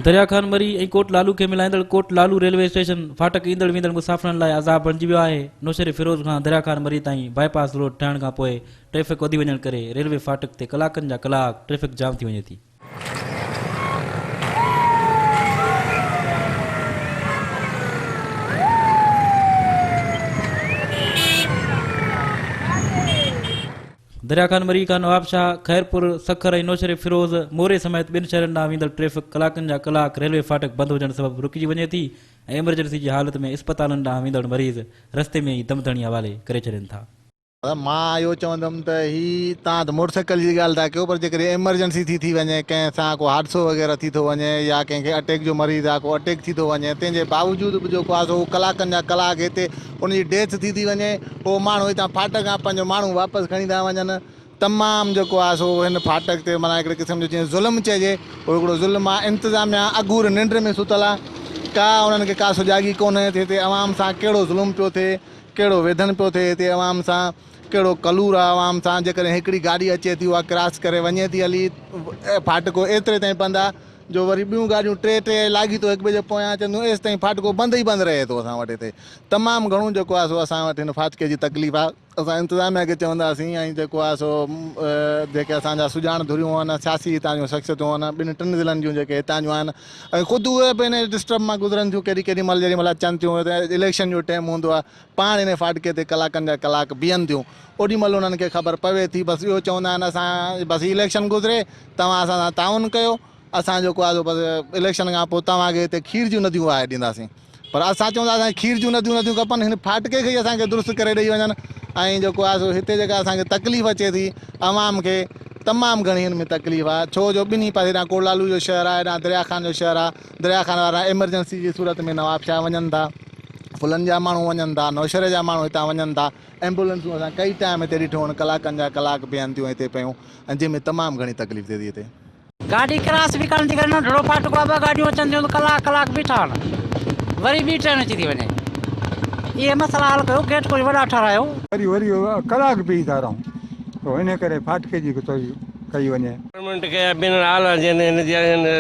दरिया खान मरी ऐं कोट लालू खे मिलाईंदड़ कोट लालू रेलवे स्टेशन फाटक ईंदड़ वेंदड़ मुसाफ़िरनि लाइ अज़ाब बणिजी वियो आहे। नौशेरे फिरोज़ खां दरिया खान मरी ताईं बाईपास रोड ठहण खां पोइ ट्रैफ़िक वधी वञण करे रेलवे फाटक ते कलाकनि जा कलाक ट्रैफ़िक जाम थी वञे थी। दरिया खान मरी खां नवाब शाह खैरपुर सखर ऐं नौशेरे फिरोज़ मोरे समेत ॿिनि शहरनि ॾांहुं वेंदड़ ट्रैफ़िक कलाकनि जा कलाक रेलवे फाटक बंदि हुजण सबबि रुकिजी वञे थी ऐं एमरजेंसी जी हालत में इस्पतालनि ॾांहुं वेंदड़ मरीज़ रस्ते में ई दम धणी हवाले करे छॾनि था। मां इहो चवंदुमि त ही तव्हां त मोटरसाइकिल जी ॻाल्हि था कयो, पर जेकॾहिं एमरजेंसी थी वञे, कंहिं सां को हादसो वग़ैरह थी थो वञे या कंहिंखे अटैक जो मरीज़ आहे, को अटैक थी थो वञे, तंहिंजे बावजूदि बि जेको आहे सो कलाकनि जा कलाक हिते उनजी डेथ थी वञे, पोइ माण्हू हितां फाटक खां पंहिंजो माण्हू वापसि खणी था वञनि। तमामु जेको आहे सो हिन फाटक ते माना हिकिड़े क़िस्म जो जीअं ज़ुल्म चइजे, उहो हिकिड़ो ज़ुल्म आहे। इंतिज़ामिया अगूर निंड में सुतल आहे, का उन्हनि खे का सुजाॻी कोन्हे त हिते अवाम सां कहिड़ो ज़ुल्म पियो थिए, कहिड़ो वेधन पियो थिए हिते अवाम सां, कहिड़ो कलूर आहे अवाम सां। जेकॾहिं हिकिड़ी गाॾी अचे थी, उहा क्रॉस करे वञे थी हली, फाटको एतिरे ताईं बंदि आहे जो वरी ॿियूं गाॾियूं टे लागी थो हिक ॿिए जे पोयां अचनि, एसि ताईं फाटको बंदि ई बंदि रहे थो असां वटि हिते। तमामु घणो जेको आहे सो असां वटि हिन फाटके जी तकलीफ़ आहे। असां इंतिज़ामिया खे चवंदासीं ऐं जेको आहे सो जेके असांजा सुञाण धुरियूं आहिनि, सियासी हितां जूं शख़्सियतूं आहिनि, ॿिनि टिनि ज़िलनि जूं जेके हितां जूं आहिनि, ऐं ख़ुदि उहे बि हिन डिस्टर्ब मां गुज़रनि थियूं। केॾी महिल जेॾी महिल अचनि थियूं, इलेक्शन जो टाइम हूंदो आहे, पाण हिन फाटके ते कलाकनि जा कलाक बीहनि थियूं। ओॾी महिल उन्हनि खे ख़बर पवे थी, बसि इहो चवंदा आहिनि असां बसि इलेक्शन गुज़रे, तव्हां असां सां ताउन कयो, असां जेको आहे बसि इलेक्शन खां पोइ तव्हांखे हिते खीर जूं नदियूं वाहे ॾींदासीं। पर असां चवंदा असांखे खीर जूं नदियूं खपनि, हिन फाटके खे ई असांखे दुरुस्त करे ॾेई वञनि। ऐं जेको आहे सो हिते जेका असांखे तकलीफ़ अचे थी अवाम खे, तमामु घणी हिन में तकलीफ़ आहे, छो जो ॿिन्ही पासे हेॾां कोलालू जो शहर आहे, हेॾां दरिया खान जो शहर आहे। दरिया खान वारा एमरजेंसी जी सूरत में नवाब शाह वञनि था, फुलनि जा माण्हू वञनि था, नौशहरे जा माण्हू हितां वञनि था। एम्बुलेंसूं असां कई टाइम हिते ॾिठो आहिनि, कलाकनि जा कलाक बीहनि थियूं हिते पियूं, ऐं जंहिंमें तमामु घणी तकलीफ़ थिए थी हिते। गाड़ी क्रॉस भी करण थी करे नंढड़ो फाटको आहे, ॿ गाॾियूं अचनि थियूं, कलाक बीठा आहिनि, वरी ॿी ट्रेन अची थी वञे। इहे मसइला हल कयो, गेट कोई वॾा ठारायो, वरी कलाक बीही था रहूं, तो इन करे फाटके जी कोई कई वञे। गवर्नमेंट खे ॿिनि आला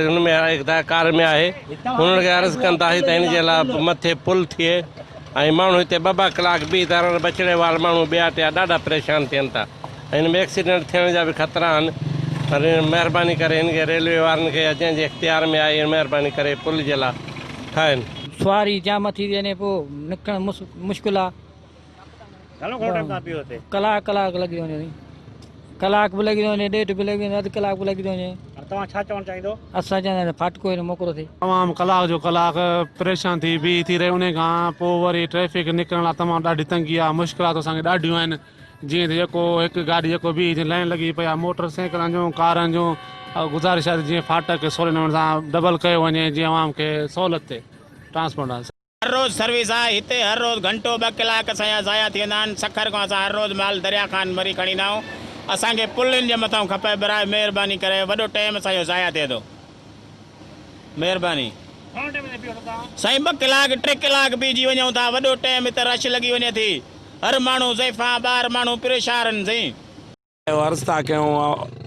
हुन में आहे, कार में आहे, हुननि खे अर्ज़ु कनि था त हिन जे लाइ मथे पुल थिए ऐं माण्हू हिते ॿ कलाक बीही था रहनि। बचिड़े वारा माण्हू ॿिया टिया ॾाढा परेशान थियनि था। हिन में एक्सीडेंट थियण जा बि ख़तरा आहिनि। पर महिरबानी करे हिन खे रेलवे वारनि खे जंहिंजे इख़्तियार में आहे, महिरबानी करे पुल जे लाइ ठाहिनि। सवारी जाम थी वञे, पोइ निकिरणु मुश्किल आहे। कलाक लॻी वञे, कलाक बि लॻी थो वञे, ॾेढ बि लॻी वञे, अधु कलाक बि लॻी थो वञे। तव्हां छा चवणु चाहींदो? असां चवंदा आहियूं फाटको हिन मोकिलो थिए। तमामु कलाक जो कलाक परेशान थी बीही थी रहे, उन खां पोइ वरी ट्रैफिक निकिरण लाइ तमामु ॾाढी तंगी आहे, मुश्किलात असांखे ॾाढियूं आहिनि। जीअं त जेको हिकु गाॾी जेको बीही लाइन लॻी पई आहे, मोटर साइकिलनि जूं कारनि जूं, गुज़ारिश आहे जीअं फाटक सहुले नमूने सां डबल कयो वञे, जीअं आवाम खे सहूलियत थिए ट्रांसपोर्ट। हर रोज़ सर्विस आहे हिते, हर रोज़ घंटो 2 कलाक असांजा ज़ाया थी वेंदा आहिनि। सखर खां असां हर रोज़ माल दरिया खान मरी खणी ईंदा आहियूं। असांखे पुलनि जे मथां खपे, बराए महिरबानी करे, वॾो टाइम असांजो ज़ाया थिए थो, महिरबानी साईं। 2 कलाक 3 कलाक बीहजी वञूं था, वॾो टाइम हिते रश लॻी वञे थी, हर माण्हू ज़ैफ़ा ॿार माण्हू परेशान आहिनि। साईं अर्ज़ु था कयूं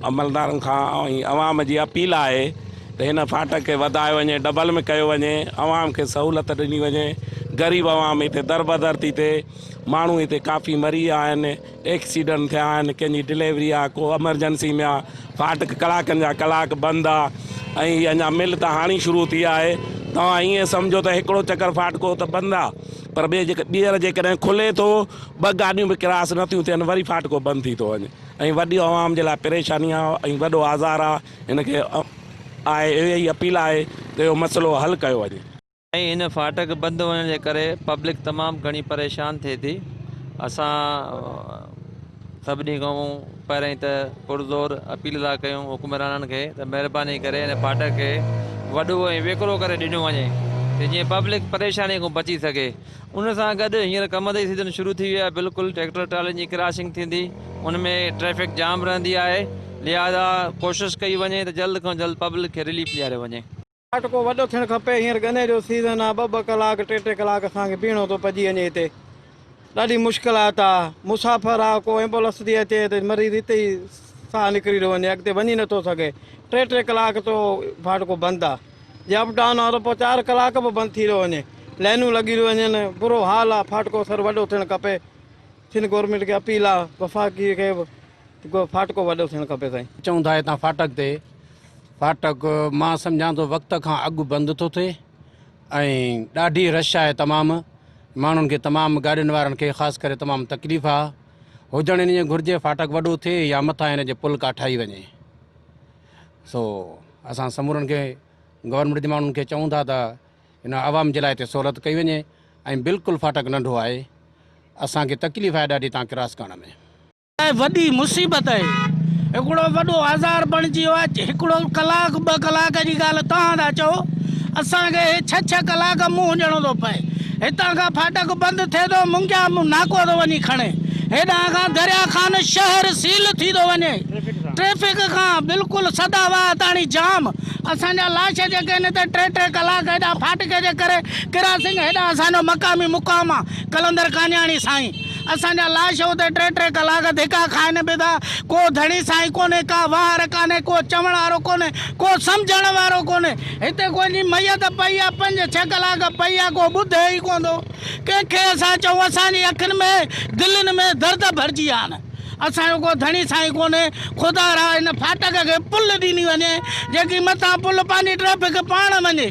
अमलदारनि खां, ऐं अवाम जी अपील आहे त हिन फाटक खे वधायो वञे, डबल में कयो वञे, अवाम खे सहूलियत ॾिनी वञे। ग़रीब अवाम हिते दरबदर थी थिए, माण्हू हिते काफ़ी मरी विया आहिनि, एक्सीडेंट थिया आहिनि, कंहिंजी डिलेवरी आहे, को एमरजेंसी में आहे, फाटक कलाकनि जा कलाक बंदि आहे। ऐं अञा मिल त हाणे शुरू थी आहे। तव्हां ईअं सम्झो त हिकिड़ो चकर फाटको त बंदि आहे, पर ॿीहर जेकॾहिं खुले थो, 2 गाॾियूं बि क्रॉस नथियूं थियनि, वरी फाटको बंदि थी थो वञे, ऐं वॾी अवाम जे लाइ परेशानी आहे ऐं वॾो आज़ार आहे। हिनखे आहे इहा ई अपील आहे त इहो मसइलो हल कयो वञे। ऐं हिन फाटक बंदि हुअण जे करे पब्लिक तमामु घणी परेशान थिए थी। असां सभिनी खां पहिरीं त पुरज़ोर अपील था कयूं हुकुमराननि खे त महिरबानी करे हिन फाटक खे वॾो ऐं वेकिरो करे ॾिनो वञे, त जीअं पब्लिक परेशानी खां बची सघे। उन सां गॾु हींअर कम जी सीज़न शुरू थी वियो आहे, बिल्कुलु ट्रैक्टर ट्रालियुनि जी क्रॉसिंग थींदी, उनमें ट्रैफिक जाम रहंदी आहे, लिहाज़ा कोशिशि कई वञे त जल्द खां जल्द पब्लिक खे रिलीफ ॾियारियो वञे। फाटको वॾो थियणु खपे। हींअर गने जो सीज़न आहे, 2 कलाक 3 कलाक असांखे बीहणो थो पइजी वञे हिते, ॾाढी मुश्किलात आहे। मुसाफ़िर आहे, को एम्बुलेंस थी अचे त मरीज़ हिते ई साह निकिरी थो वञे, अॻिते वञी नथो सघे। 3 कलाक तो फाटको बंदि आहे, जे अप डाउन आहे त पोइ 4 कलाक बि बंदि थी रहियो वञे, लाइनूं लॻी रहियूं वञनि, बुरो हाल आहे। फाटको सर वॾो थियणु खपे। सिंध गवर्नमेंट खे अपील आहे, वफ़ाक़ी खे फाटको वॾो थियणु खपे साईं। चऊं था हितां फाटक ते, फाटक मां सम्झां थो वक़्त खां अॻु बंदि थो थिए ऐं ॾाढी रश आहे तमामु, माण्हुनि खे तमामु गाॾियुनि वारनि खे ख़ासि करे तमामु तकलीफ़ आहे। हुजणु इन घुरिजे फाटक वॾो थिए या मथां हिन जे पुल का ठाही वञे। सो असां समूरनि खे गवर्नमेंट जे माण्हुनि खे चऊं था त हिन आवाम जे लाइ हिते सहूलियत कई वञे ऐं बिल्कुलु फाटक नंढो आहे, असांखे तकलीफ़ आहे ॾाढी तव्हां क्रॉस करण में। वॾी मुसीबत आहे, हिकिड़ो वॾो आज़ार बणिजी वियो आहे। हिकिड़ो कलाक 2 कलाक जी ॻाल्हि तव्हां था चओ, असांखे 6 कलाक मुंहुं ॾियणो थो पए। हितां खां फाटक बंदि थिए थो, मुंगिया नाको थो वञी खणे, हेॾां खां दरिया खान शहर सील थी थो वञे, ट्रैफिक खां बिल्कुलु सदाबहार ताणी जाम। असांजा लाश जेके आहिनि त 3-3 कलाक हेॾां फाटके जे करे किरासिंग, हेॾां असांजो मक़ामी मुक़ाम आहे कलंदर कान्याणी साईं। असांजा लाश हुते 3-3 कलाक धिका खाइनि पिया था। को धणी साईं कोन्हे, का वार कान्हे, को चवण वारो कोन्हे, को सम्झण वारो कोन्हे। हिते कोई मैयत पई आहे, 5-6 कलाक पई आहे, को ॿुधे ई कोन थो। कंहिंखे असां चऊं, असांजी अखियुनि में दिलनि में दर्द भरिजी विया आहिनि। असांजो को धणी साईं कोन्हे। ख़ुदा रा हिन फाटक खे पुल ॾिनी वञे, जेकी मथां पुल पंहिंजी ट्रैफिक पाण वञे।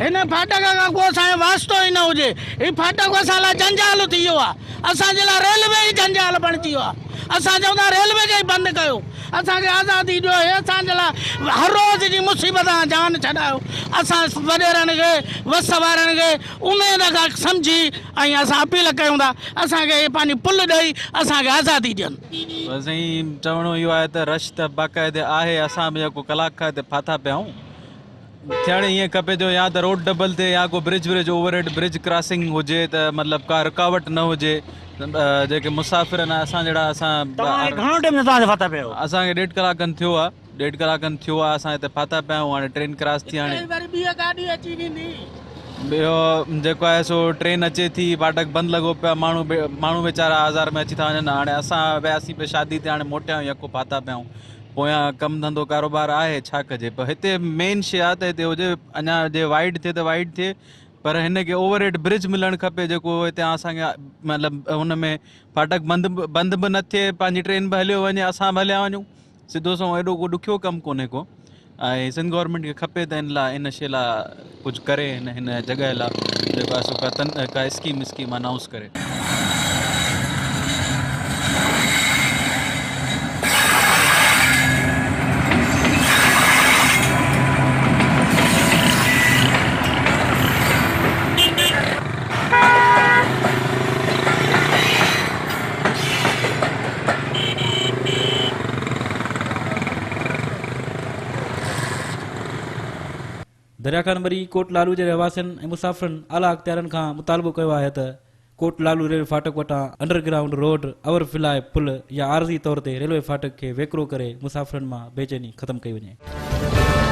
हिन फाटक खां को असांजो वास्तो ई न हुजे। हीउ फाटक असां लाइ जंजाल थी वियो आहे, असांजे लाइ रेलवे ई जंजाल बणिजी वियो आहे। असां चऊं था रेलवे खे ई बंदि कयो, असांखे आज़ादी ॾियो। हे असांजे लाइ हर रोज़ जी मुसीबत आहे, जान छॾायो। असां वॾेरनि खे, वस वारनि खे उमेद खां सम्झी ऐं असां अपील कयूं था, असांखे पंहिंजी पुल ॾेई असांखे आज़ादी ॾियनि। साईं चवणो इहो आहे त रश त बाक़ाइदे आहे, असां बि जेको कलाक खां हिते फाथा पिया आहियूं। थियणु ईअं खपे जो या त रोड डबल थिए या को ब्रिज ओवरहेड ब्रिज क्रॉसिंग हुजे, त मतिलबु का रुकावट न हुजे। जेके मुसाफ़िर आहिनि असां जहिड़ा, घणो टाइम तव्हां फाथा पिया आहियो? असांखे 1.5 कलाकनि थियो आहे, 1.5 कलाकनि थियो आहे असां हिते फाथा पिया आहियूं। हाणे ट्रेन क्रॉस थी, हाणे ॿियो जेको आहे सो ट्रेन अचे थी, फाटक बंदि लॻो पिया, माण्हू वेचारा आज़ार में अची था वञनि। हाणे असां वियासीं पिया शादी ते, हाणे मोटिया आहियूं, यको फाथा पिया आहियूं। पोयां कमु धंधो कारोबार आहे, छा कजे। पर हिते मेन शइ आहे त हिते हुजे, अञा जे वाइड थिए त वाइड थिए, पर हिन खे ओवरहेड ब्रिज मिलणु खपे, जेको हिते असांखे मतिलबु हुन में फाटक बंदि बि न थिए, पंहिंजी ट्रेन बि हलियो वञे, असां बि हलिया वञूं। सिधो सो एॾो को ॾुखियो कमु कोन्हे को। ऐं सिंध गवर्नमेंट खे खपे त इन शइ लाइ कुझु करे, हिन जॻह लाइ जेको आहे सो का स्कीम अनाउंस करे। दरिया खान मरी कोट लालू जे रहवासियुनि ऐं मुसाफ़िरनि आला अख़्तियारनि खां मुतालबो कयो आहे त कोट लालू रेलवे फाटक वटां अंडरग्राउंड रोड अवर फिलाए पुल या आरज़ी तौर ते रेलवे फाटक खे वेकिरो करे मुसाफ़िरनि मां बेचैनी ख़तमु कई वञे।